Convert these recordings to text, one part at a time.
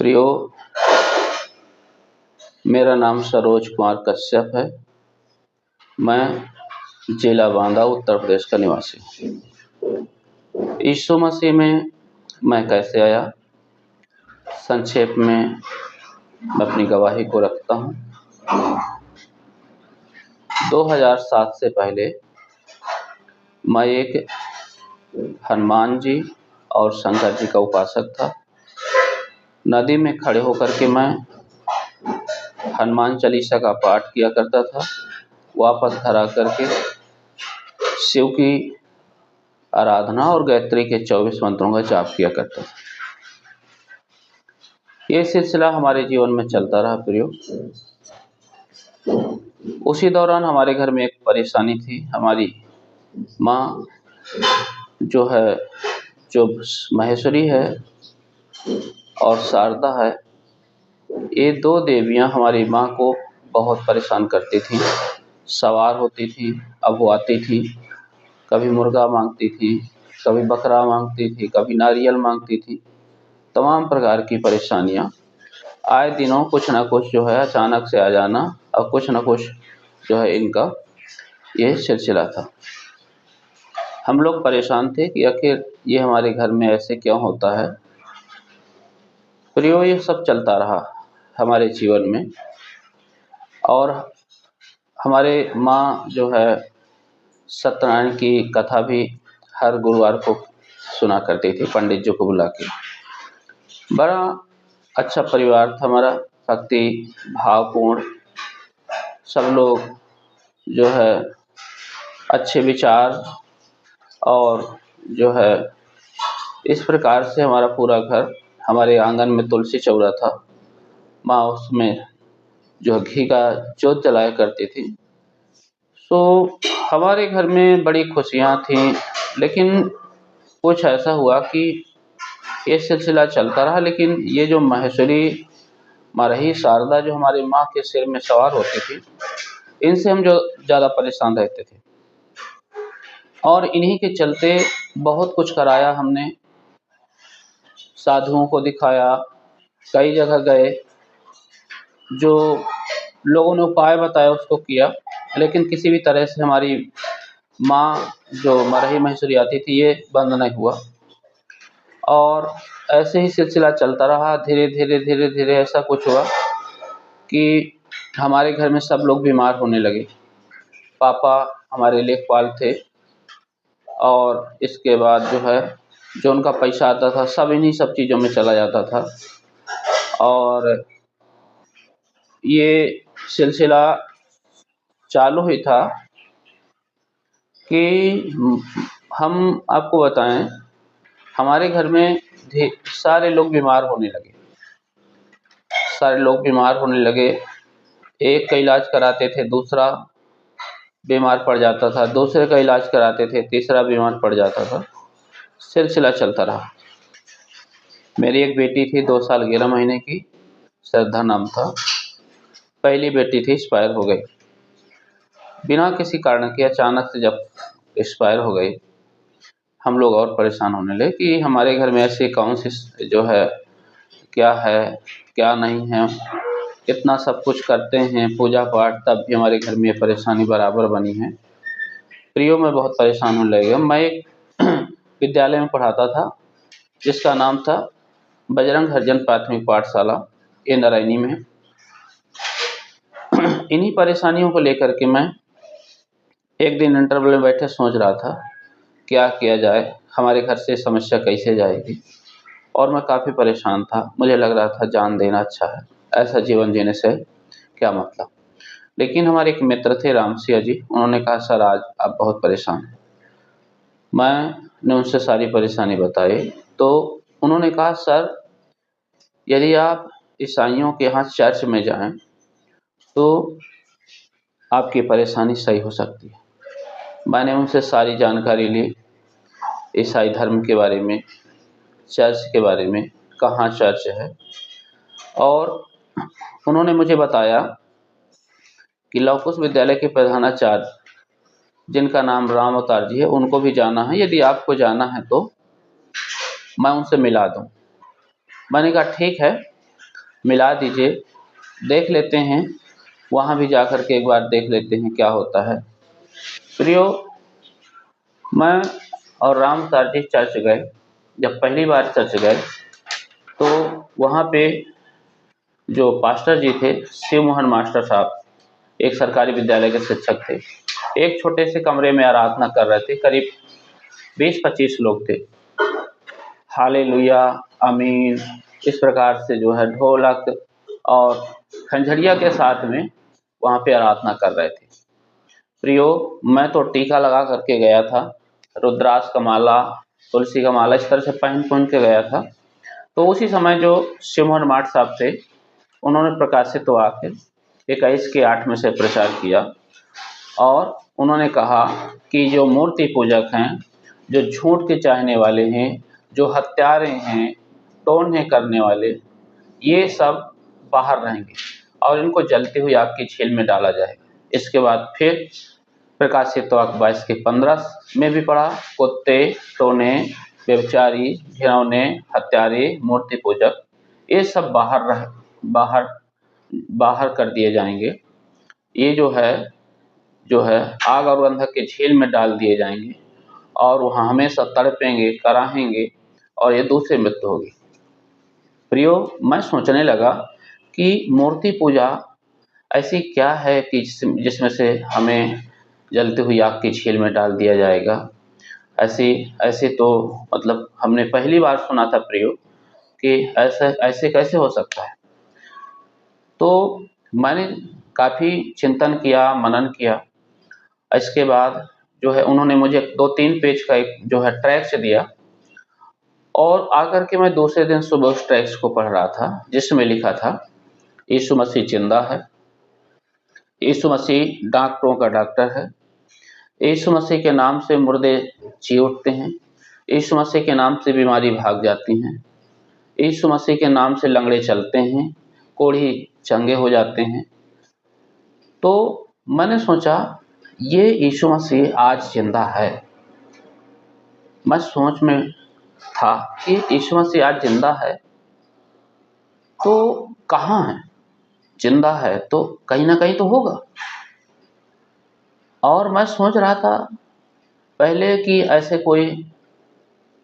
प्रियो, मेरा नाम सरोज कुमार कश्यप है। मैं जिला बांदा उत्तर प्रदेश का निवासी हूँ। यीशु मसीह में मैं कैसे आया, संक्षेप में मैं अपनी गवाही को रखता हूँ। 2007 से पहले मैं एक हनुमान जी और शंकर जी का उपासक था। नदी में खड़े होकर के मैं हनुमान चालीसा का पाठ किया करता था। वापस घर आकर के शिव की आराधना और गायत्री के 24 मंत्रों का जाप किया करता था। ये सिलसिला हमारे जीवन में चलता रहा प्रियो। उसी दौरान हमारे घर में एक परेशानी थी। हमारी माँ जो महेश्वरी है और शारदा है, ये दो देवियाँ हमारी माँ को बहुत परेशान करती थीं। सवार होती थी, अब वो आती थी, कभी मुर्गा मांगती थी, कभी बकरा मांगती थी, कभी नारियल मांगती थी। तमाम प्रकार की परेशानियाँ आए दिनों कुछ ना कुछ अचानक से आ जाना और कुछ ना कुछ इनका ये सिलसिला था। हम लोग परेशान थे कि आखिर ये हमारे घर में ऐसे क्यों होता है। प्रियो, ये सब चलता रहा हमारे जीवन में। और हमारे माँ सत्यनारायण की कथा भी हर गुरुवार को सुना करती थी, पंडित जी को बुला के। बड़ा अच्छा परिवार था हमारा, भक्ति भावपूर्ण, सब लोग अच्छे विचार और इस प्रकार से हमारा पूरा घर, हमारे आंगन में तुलसी चौरा था। माँ उसमें घी का जोत जलाया करती थी। तो हमारे घर में बड़ी खुशियाँ थीं। लेकिन कुछ ऐसा हुआ कि ये सिलसिला चलता रहा, लेकिन ये जो महेश्वरी माँ रही, शारदा जो हमारी माँ के सिर में सवार होती थी, इनसे हम ज़्यादा परेशान रहते थे। और इन्हीं के चलते बहुत कुछ कराया हमने, साधुओं को दिखाया, कई जगह गए, जो लोगों ने उपाय बताया उसको किया, लेकिन किसी भी तरह से हमारी माँ जो मरही महेश्वरी आती थी, ये बंद नहीं हुआ। और ऐसे ही सिलसिला चलता रहा। धीरे धीरे ऐसा कुछ हुआ कि हमारे घर में सब लोग बीमार होने लगे। पापा हमारे लेखपाल थे और इसके बाद जो उनका पैसा आता था सब इन्हीं सब चीज़ों में चला जाता था। और ये सिलसिला चालू ही था कि हम आपको बताएं, हमारे घर में सारे लोग बीमार होने लगे। एक का इलाज कराते थे, दूसरा बीमार पड़ जाता था, दूसरे का इलाज कराते थे, तीसरा बीमार पड़ जाता था। सिलसिला चलता रहा। मेरी एक बेटी थी 2 साल 11 महीने की, श्रद्धा नाम था। पहली बेटी थी, एक्सपायर हो गई बिना किसी कारण के। अचानक से जब एक्सपायर हो गई, हम लोग और परेशान होने लगे कि हमारे घर में ऐसी कौन सी क्या है क्या नहीं है। इतना सब कुछ करते हैं, पूजा पाठ, तब भी हमारे घर में ये परेशानी बराबर बनी है। प्रियो, में बहुत परेशान होने लगे। मैं एक विद्यालय में पढ़ाता था जिसका नाम था बजरंग हरिजन प्राथमिक पाठशाला, ये नारायणी में। इन्हीं परेशानियों को लेकर के मैं एक दिन इंटरवल में बैठे सोच रहा था क्या किया जाए, हमारे घर से समस्या कैसे जाएगी। और मैं काफ़ी परेशान था। मुझे लग रहा था जान देना अच्छा है, ऐसा जीवन जीने से क्या मतलब। लेकिन हमारे एक मित्र थे रामसिया जी, उन्होंने कहा सर आज आप बहुत परेशान हैं। मैंने उनसे सारी परेशानी बताई तो उन्होंने कहा सर यदि आप ईसाइयों के यहाँ चर्च में जाएं तो आपकी परेशानी सही हो सकती है। मैंने उनसे सारी जानकारी ली, ईसाई धर्म के बारे में, चर्च के बारे में, कहाँ चर्च है। और उन्होंने मुझे बताया कि लवकुश विद्यालय के प्रधानाचार्य जिनका नाम राम अवतार जी है, उनको भी जाना है। यदि आपको जाना है तो मैं उनसे मिला दूं। मैंने कहा ठीक है, मिला दीजिए, देख लेते हैं, वहाँ भी जा कर के एक बार देख लेते हैं क्या होता है। प्रियो, मैं और राम सर जी चर्च गए। जब पहली बार चर्च गए तो वहाँ पे जो पास्टर जी थे, शिव मोहन मास्टर साहब, एक सरकारी विद्यालय के शिक्षक थे। एक छोटे से कमरे में आराधना कर रहे थे, करीब 20-25 लोग थे। हालेलुया, आमीन, इस प्रकार से जो है ढोलक और खंजरिया के साथ में वहाँ पे आराधना कर रहे थे। प्रियो, मैं तो टीका लगा करके गया था, रुद्राक्ष का माला, तुलसी का माला इस तरह से पहन के गया था। तो उसी समय जो शिव मोहन माट साहब थे, उन्होंने प्रकाशित वाक्य 21:8 में से प्रचार किया और उन्होंने कहा कि जो मूर्ति पूजक हैं, जो झूठ के चाहने वाले हैं, जो हत्यारे हैं, टोन्हे करने वाले, ये सब बाहर रहेंगे और इनको जलती हुई आग की झील में डाला जाएगा। इसके बाद फिर प्रकाशित वाक्य 22:15 में भी पढ़ा, कुत्ते, टोने, व्यभिचारी, घिनौने, हत्यारे, मूर्ति पूजक, ये सब बाहर बाहर कर दिए जाएंगे। ये जो है आग और गंधक के झील में डाल दिए जाएंगे और वहाँ हमेशा तड़पेंगे, कराहेंगे और ये दूसरी मृत्यु होगी। प्रियो, मैं सोचने लगा कि मूर्ति पूजा ऐसी क्या है कि जिसमें से हमें जलती हुई आग की झील में डाल दिया जाएगा। ऐसे तो मतलब हमने पहली बार सुना था प्रियो कि ऐसे कैसे हो सकता है। तो मैंने काफ़ी चिंतन किया, मनन किया। इसके बाद जो है उन्होंने मुझे 2-3 पेज का एक जो है ट्रैक्ट्स दिया और आकर के मैं दूसरे दिन सुबह उस ट्रैक्ट्स को पढ़ रहा था, जिसमें लिखा था, यीशु मसीह जिंदा है, यीशु मसीह डॉक्टरों का डॉक्टर है, यीशु मसीह के नाम से मुर्दे जी उठते हैं, यीशु मसीह के नाम से बीमारी भाग जाती हैं, यीशु मसीह के नाम से लंगड़े चलते हैं, कोढ़ी चंगे हो जाते हैं। तो मैंने सोचा ये यीशु मसीह आज जिंदा है। मैं सोच में था कि यीशु मसीह आज जिंदा है तो कहाँ है? जिंदा है तो कहीं ना कहीं तो होगा। और मैं सोच रहा था पहले कि ऐसे कोई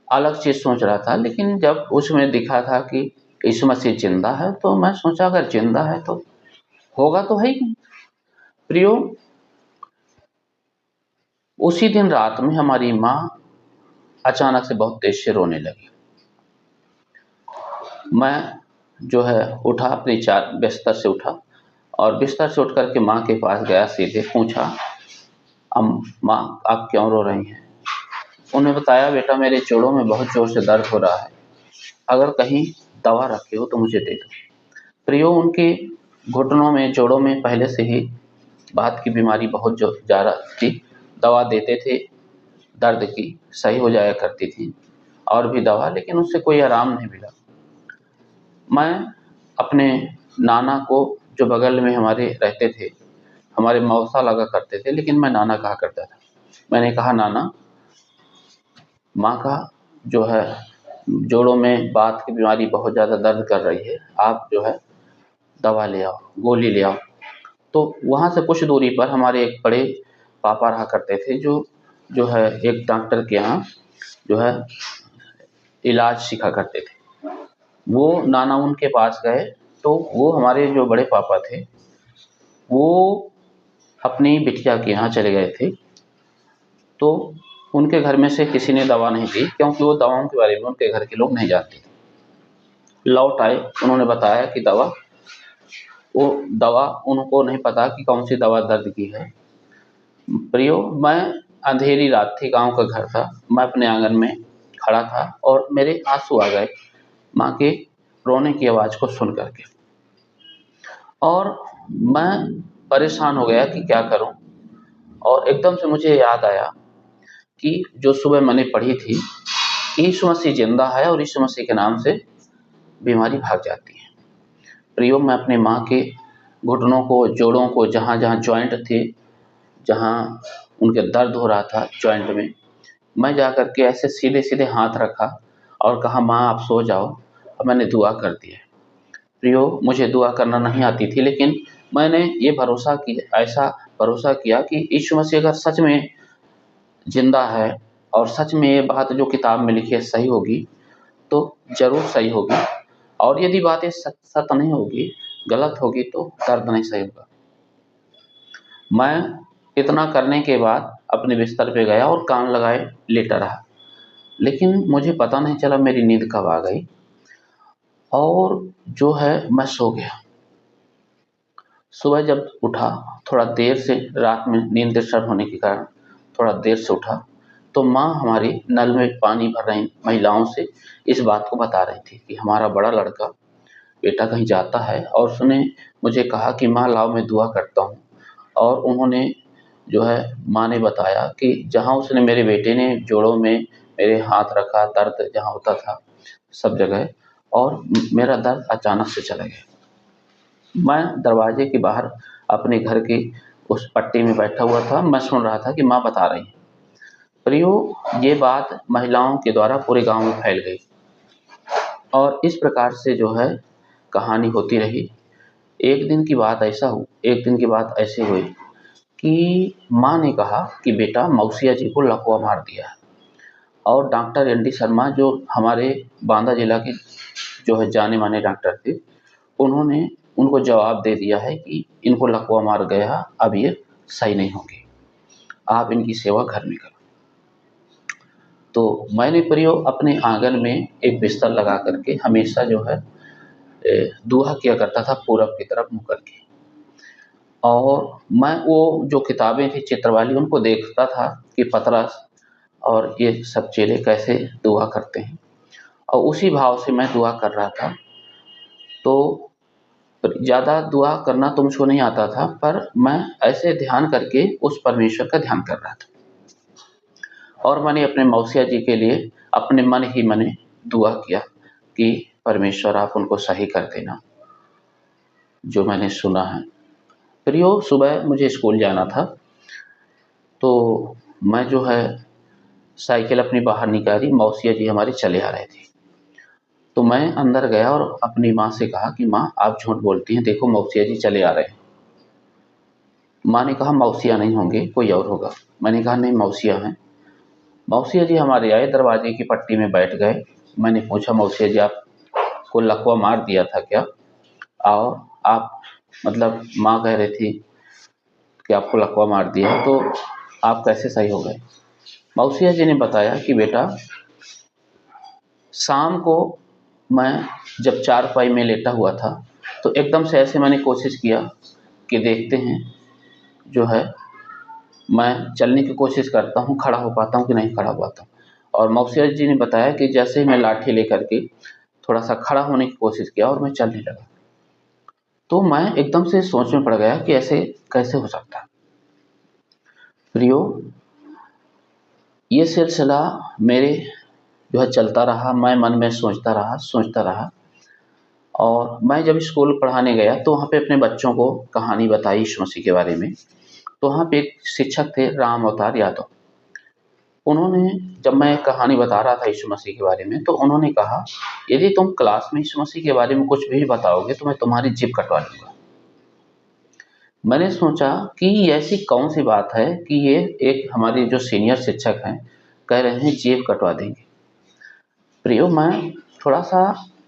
अलग चीज़ सोच रहा था, लेकिन जब उसमें दिखा था कि यीशु मसीह जिंदा है तो मैं सोचा अगर जिंदा है तो होगा तो है ही। प्रियो, उसी दिन रात में हमारी माँ अचानक से बहुत तेज से रोने लगी। मैं जो है उठा, अपनी बिस्तर से उठा और बिस्तर से उठ करके माँ के पास गया, सीधे पूछा, माँ आप क्यों रो रही हैं? उन्हें बताया, बेटा मेरे जोड़ों में बहुत ज़ोर से दर्द हो रहा है, अगर कहीं दवा रखे हो तो मुझे दे दो। प्रियो, उनके घुटनों में, जोड़ों में पहले से ही बात की बीमारी बहुत जो ज़्यादा थी। दवा देते थे दर्द की, सही हो जाया करती थी, और भी दवा, लेकिन उससे कोई आराम नहीं मिला। मैं अपने नाना को, जो बगल में हमारे रहते थे, हमारे मौसा लगा करते थे, लेकिन मैं नाना कहा करता था। मैंने कहा, नाना, माँ का जो है जोड़ों में बात की बीमारी बहुत ज़्यादा दर्द कर रही है, आप जो है दवा ले आओ, गोली ले आओ। तो वहाँ से कुछ दूरी पर हमारे एक बड़े पापा रहा करते थे, जो है एक डॉक्टर के यहाँ जो है इलाज सीखा करते थे। वो नाना उनके पास गए तो वो हमारे जो बड़े पापा थे वो अपनी बिटिया के यहाँ चले गए थे। तो उनके घर में से किसी ने दवा नहीं दी, क्योंकि वो दवाओं के बारे में उनके घर के लोग नहीं जानते। लौट आए, उन्होंने बताया कि वो दवा उनको नहीं पता कि कौन सी दवा दर्द की है। प्रियो, मैं अंधेरी रात थी, गांव का घर था, मैं अपने आंगन में खड़ा था और मेरे आंसू आ गए माँ के रोने की आवाज़ को सुन करके, और मैं परेशान हो गया कि क्या करूं। और एकदम से मुझे याद आया कि जो सुबह मैंने पढ़ी थी, यीशु मसीह जिंदा है और यीशु मसीह के नाम से बीमारी भाग जाती है। प्रियो, मैं अपनी माँ के घुटनों को, जोड़ों को, जहाँ जहाँ जॉइंट थे, जहाँ उनके दर्द हो रहा था जॉइंट में, मैं जा कर के ऐसे सीधे सीधे हाथ रखा और कहा, माँ आप सो जाओ, और मैंने दुआ कर दी है। प्रियो, मुझे दुआ करना नहीं आती थी, लेकिन मैंने ये ऐसा भरोसा किया कि यीशु मसीह अगर सच में ज़िंदा है और सच में ये बात जो किताब में लिखी है सही होगी, तो ज़रूर सही होगी, और यदि बातें सत नहीं होगी, गलत होगी, तो दर्द नहीं सही होगा। मैं इतना करने के बाद अपने बिस्तर पे गया और कान लगाए लेटा रहा। लेकिन मुझे पता नहीं चला मेरी नींद कब आ गई, और जो है मैं सो गया। सुबह जब उठा, थोड़ा देर से, रात में नींद डिस्टर्ब होने के कारण थोड़ा देर से उठा, तो माँ हमारी नल में पानी भर रही महिलाओं से इस बात को बता रही थी कि हमारा बड़ा लड़का बेटा कहीं जाता है, और उसने मुझे कहा कि माँ लाओ मैं दुआ करता हूँ। और उन्होंने जो है, माँ ने बताया कि जहाँ उसने, मेरे बेटे ने जोड़ों में मेरे हाथ रखा, दर्द जहाँ होता था सब जगह, और मेरा दर्द अचानक से चला गया। मैं दरवाजे के बाहर अपने घर की उस पट्टी में बैठा हुआ था। मैं सुन रहा था कि माँ बता रही हैं। प्रियो, ये बात महिलाओं के द्वारा पूरे गांव में फैल गई, और इस प्रकार से जो है कहानी होती रही। एक दिन की बात ऐसे हुई कि माँ ने कहा कि बेटा मौसिया जी को लकवा मार दिया है, और डॉक्टर एन डी शर्मा जो हमारे बांदा जिला के जो है जाने माने डॉक्टर थे, उन्होंने उनको जवाब दे दिया है कि इनको लकवा मार गया, अब ये सही नहीं होंगे, आप इनकी सेवा घर में करो। तो मैंने प्रियो अपने आंगन में एक बिस्तर लगा करके हमेशा जो है दुआ किया करता था पूरब की तरफ मुँह करके, और मैं वो जो किताबें थी चित्र वाली उनको देखता था कि पतरस और ये सब चेले कैसे दुआ करते हैं, और उसी भाव से मैं दुआ कर रहा था। तो ज़्यादा दुआ करना तो मुझको नहीं आता था, पर मैं ऐसे ध्यान करके उस परमेश्वर का ध्यान कर रहा था, और मैंने अपने मौसिया जी के लिए अपने मन ही मन दुआ किया कि परमेश्वर आप उनको सही कर देना, जो मैंने सुना है। प्रियो, सुबह मुझे स्कूल जाना था, तो मैं जो है साइकिल अपनी बाहर निकाली, मौसिया जी हमारे चले आ रहे थे। तो मैं अंदर गया और अपनी माँ से कहा कि माँ आप झूठ बोलती हैं, देखो मौसिया जी चले आ रहे हैं। माँ ने कहा मौसिया नहीं होंगे, कोई और होगा। मैंने कहा नहीं, मौसिया हैं। मौसिया जी हमारे आए, दरवाजे की पट्टी में बैठ गए। मैंने पूछा मौसिया जी आपको लकवा मार दिया था क्या? और आप, मतलब माँ कह रही थी कि आपको लकवा मार दिया है, तो आप कैसे सही हो गए? मौसिया जी ने बताया कि बेटा, शाम को मैं जब चारपाई में लेटा हुआ था, तो एकदम से ऐसे मैंने कोशिश किया कि देखते हैं जो है मैं चलने की कोशिश करता हूँ, खड़ा हो पाता हूँ कि नहीं खड़ा हो पाता हूँ। और मौसिया जी ने बताया कि जैसे ही मैं लाठी लेकर के थोड़ा सा खड़ा होने की कोशिश किया और मैं चलने लगा, तो मैं एकदम से सोच में पड़ गया कि ऐसे कैसे हो सकता है। प्रियो, ये सिलसिला मेरे जो है चलता रहा। मैं मन में सोचता रहा, और मैं जब स्कूल पढ़ाने गया तो वहाँ पे अपने बच्चों को कहानी बताई यीशु मसीह के बारे में। तो वहाँ पे एक शिक्षक थे, राम अवतार यादव। उन्होंने, जब मैं कहानी बता रहा था यीशु मसीह के बारे में, तो उन्होंने कहा यदि तुम क्लास में यीशु मसीह के बारे में कुछ भी बताओगे तो मैं तुम्हारी जीभ कटवा लूँगा। मैंने सोचा कि ऐसी कौन सी बात है कि ये एक हमारे जो सीनियर शिक्षक हैं कह रहे हैं जीभ कटवा देंगे। प्रियो, मैं थोड़ा सा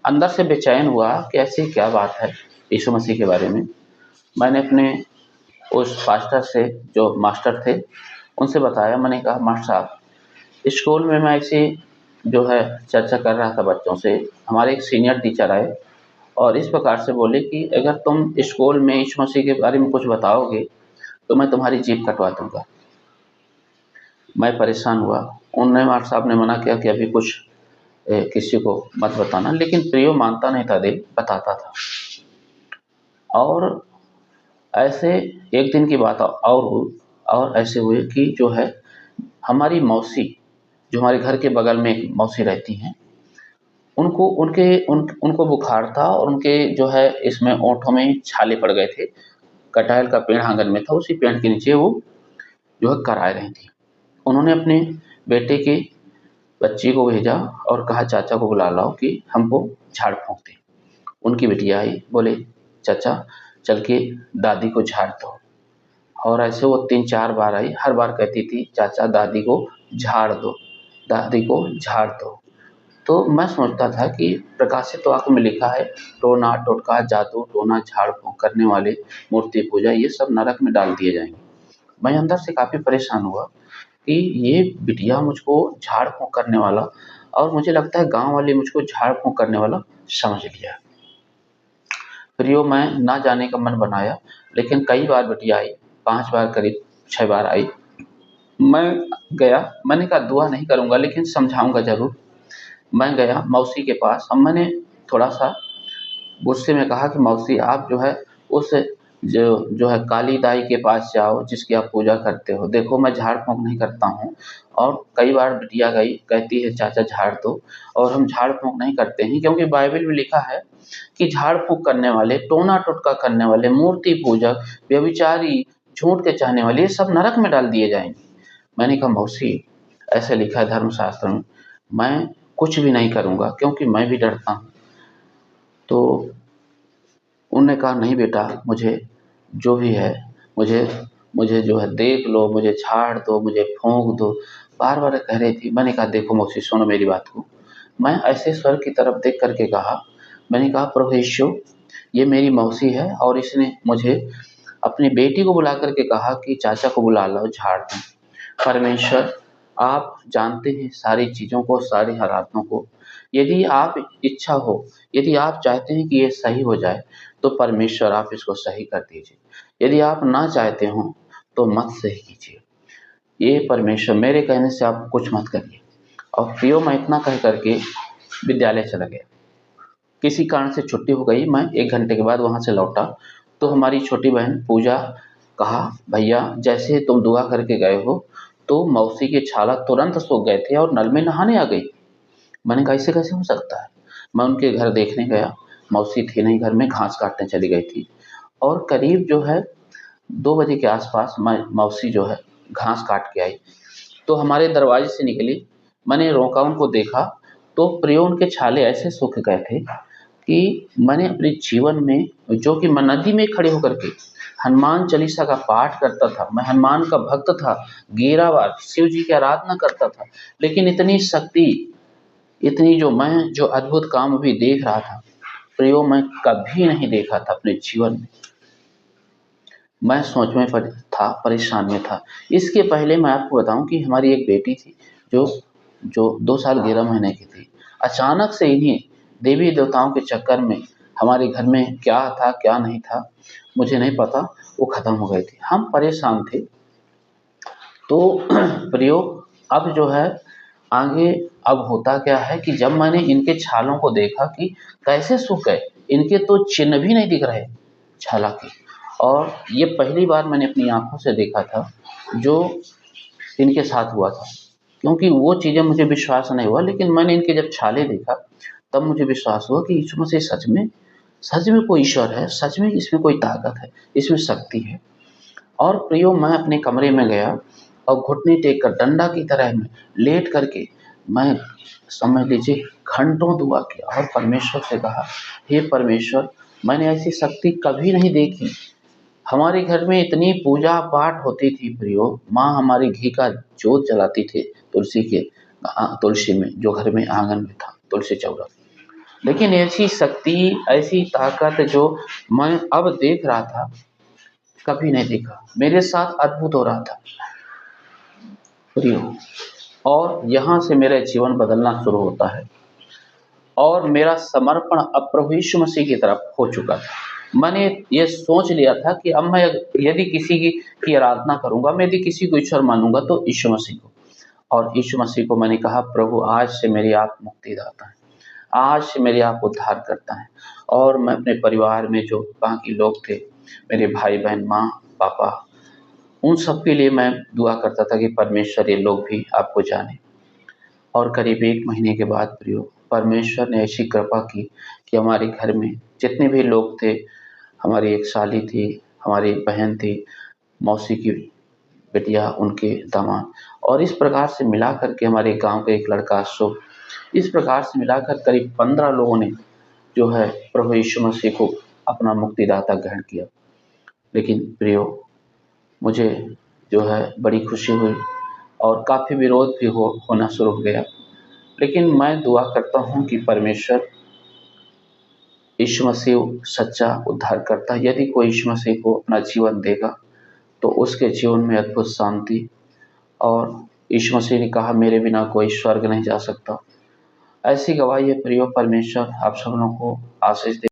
अंदर से बेचैन हुआ कि ऐसी क्या बात है यीशु मसीह के बारे में। मैंने अपने उस पास्टर से, जो मास्टर थे, उनसे बताया। मैंने कहा मास्टर साहब, स्कूल में मैं ऐसी जो है चर्चा कर रहा था बच्चों से, हमारे एक सीनियर टीचर आए और इस प्रकार से बोले कि अगर तुम स्कूल में यीशु मसीह के बारे में कुछ बताओगे तो मैं तुम्हारी जीभ कटवा दूंगा। मैं परेशान हुआ। उन्होंने, मास्टर साहब ने मना किया कि अभी कुछ किसी को मत बताना, लेकिन प्रियो मानता नहीं था, दिल बताता था। और ऐसे एक दिन की बात और ऐसे हुए कि जो है हमारी मौसी, जो हमारे घर के बगल में एक मौसी रहती हैं, उनको बुखार था, और उनके जो है इसमें ओंठों में छाले पड़ गए थे। कटहल का पेड़ आंगन में था, उसी पेड़ के नीचे वो जो है कराए रही थी। उन्होंने अपने बेटे की बच्ची को भेजा और कहा चाचा को बुला लाओ कि हमको झाड़ फूँक दे। उनकी बिटिया आई, बोले चाचा चल के दादी को झाड़ दो। और ऐसे वो 3-4 बार आई, हर बार कहती थी चाचा दादी को झाड़ दो, दादी को झाड़ दो। तो मैं सोचता था कि प्रकाशित वाक्य में लिखा है टोना टोटका जादू टोना झाड़ फूँक करने वाले, मूर्ति पूजा, ये सब नरक में डाल दिए जाएंगे। मैं अंदर से काफ़ी परेशान हुआ कि ये बिटिया मुझको झाड़ फूँक करने वाला, और मुझे लगता है गांव वाले मुझको झाड़ फूँक करने वाला समझ लिया। फिर यो मैं ना जाने का मन बनाया, लेकिन कई बार बिटिया आई, 5 बार करीब 6 बार आई। मैं गया, मैंने कहा दुआ नहीं करूँगा लेकिन समझाऊँगा ज़रूर। मैं गया मौसी के पास, अब मैंने थोड़ा-सा गुस्से में कहा कि मौसी आप जो है उस जो है काली दाई के पास जाओ जिसकी आप पूजा करते हो। देखो मैं झाड़-फूँक नहीं करता हूँ, और कई बार बिटिया गई कहती है चाचा झाड़ दो, और हम झाड़-फूँक नहीं करते हैं क्योंकि बाइबल में लिखा है कि झाड़-फूँक करने वाले, टोना-टोटका करने वाले, मूर्ति पूजक, व्यभिचारी, झूठ के चाहने वाले, ये सब नरक में डाल दिए जाएँगे। मैंने कहा मौसी ऐसे लिखा है धर्मशास्त्र में, मैं कुछ भी नहीं करूँगा क्योंकि मैं भी डरता हूँ। तो उन्होंने कहा नहीं बेटा, मुझे जो भी है मुझे मुझे जो है देख लो, मुझे झाड़ दो, मुझे फूँक दो, बार-बार कह रही थी। मैंने कहा देखो मौसी सुनो मेरी बात को। मैं ऐसे स्वर्ग की तरफ देख कर के कहा, मैंने कहा प्रभु यीशु ये मेरी मौसी है और इसने मुझे अपनी बेटी को बुला कर के कहा कि चाचा को बुला लो झाड़ दें। परमेश्वर आप जानते हैं सारी चीज़ों को, सारी हालातों को। यदि आप इच्छा हो, यदि आप चाहते हैं कि ये सही हो जाए, तो परमेश्वर आप इसको सही कर दीजिए। यदि आप ना चाहते हो, तो मत सही कीजिए। ये परमेश्वर मेरे कहने से आप कुछ मत करिए। और प्रियो मैं इतना कह कर के विद्यालय चला गया। किसी कारण से छुट्टी हो गई, मैं 1 घंटे के बाद वहाँ से लौटा, तो हमारी छोटी बहन पूजा कहा भैया जैसे तुम दुआ करके गए हो, तो मौसी के छाला तुरंत सूख गए थे और नल में नहाने आ गई। मैंने कहा ऐसे कैसे हो सकता है? मैं उनके घर देखने गया, मौसी थी नहीं घर में, घास काटने चली गई थी। और करीब जो है 2 बजे के आस-पास मौसी जो है घास काट के आई, तो हमारे दरवाजे से निकली। मैंने रोका, उनको देखा, तो प्रियो उनके छाले ऐसे सूख गए थे कि मैंने अपने जीवन में, जो कि मैं नदी में खड़े होकर के हनुमान चालीसा का पाठ करता था, मैं हनुमान का भक्त था, गिरावार शिव जी की आराधना करता था, लेकिन इतनी शक्ति, इतनी जो अद्भुत काम अभी देख रहा था, प्रियो मैं कभी नहीं देखा था अपने जीवन में। मैं सोच में था, परेशान में था। इसके पहले मैं आपको बताऊं कि हमारी एक बेटी थी जो जो 2 साल 11 महीने की थी। अचानक से इन्हीं देवी देवताओं के चक्कर में हमारे घर में क्या था क्या नहीं था मुझे नहीं पता, वो खत्म हो गई थी। हम परेशान थे। तो प्रयोग अब जो है आगे, अब होता क्या है कि जब मैंने इनके छालों को देखा कि कैसे सूख गए, इनके तो चिन्ह भी नहीं दिख रहे छाला के, और ये पहली बार मैंने अपनी आँखों से देखा था जो इनके साथ हुआ था। क्योंकि वो चीज़ें मुझे विश्वास नहीं हुआ, लेकिन मैंने इनके जब छाले देखा तब मुझे विश्वास हुआ कि यीशु मसीह सच में कोई ईश्वर है, सच में इसमें कोई ताकत है, इसमें शक्ति है। और प्रियो मैं अपने कमरे में गया और घुटने टेक कर डंडा की तरह में लेट करके मैं समझ लीजिए घंटों दुआ किया और परमेश्वर से कहा, हे परमेश्वर मैंने ऐसी शक्ति कभी नहीं देखी। हमारे घर में इतनी पूजा पाठ होती थी प्रियो, माँ हमारी घी का जोत जलाती थी तुलसी में, जो घर में आंगन में था तुलसी चौरा। लेकिन ऐसी शक्ति, ऐसी ताकत जो मैं अब देख रहा था, कभी नहीं देखा। मेरे साथ अद्भुत हो रहा था प्रियो, और यहाँ से मेरा जीवन बदलना शुरू होता है और मेरा समर्पण अब प्रभु यीशु मसीह की तरफ हो चुका था। मैंने ये सोच लिया था कि अब मैं यदि किसी की आराधना करूँगा, मैं यदि किसी को ईश्वर मानूँगा तो यीशु मसीह को। और यीशु मसीह को मैंने कहा, प्रभु आज से मेरी आप मुक्तिदाता हैं, आज से मेरे आप उद्धार करता है। और मैं अपने परिवार में जो बाकी लोग थे, मेरे भाई बहन, माँ पापा, उन सब के लिए मैं दुआ करता था कि परमेश्वर ये लोग भी आपको जाने। और करीब 1 महीने के बाद प्रियो परमेश्वर ने ऐसी कृपा की कि हमारे घर में जितने भी लोग थे, हमारी एक साली थी, हमारी एक बहन थी, मौसी की बिटिया, उनके दामाद, और इस प्रकार से मिला कर के हमारे गाँव का एक लड़का शुभ, इस प्रकार से मिलाकर करीब 15 लोगों ने जो है प्रभु यीशु मसीह को अपना मुक्तिदाता ग्रहण किया। लेकिन प्रियो, मुझे जो है बड़ी खुशी हुई और काफ़ी विरोध भी होना शुरू हो गया। लेकिन मैं दुआ करता हूँ कि परमेश्वर यीशु मसीह सच्चा उद्धार करता है। यदि कोई यीशु मसीह को अपना जीवन देगा तो उसके जीवन में अद्भुत शांति, और यीशु मसीह ने कहा मेरे बिना कोई स्वर्ग नहीं जा सकता। ऐसी गवाही है प्रियो। परमेश्वर आप सब लोगों को आशीष दे।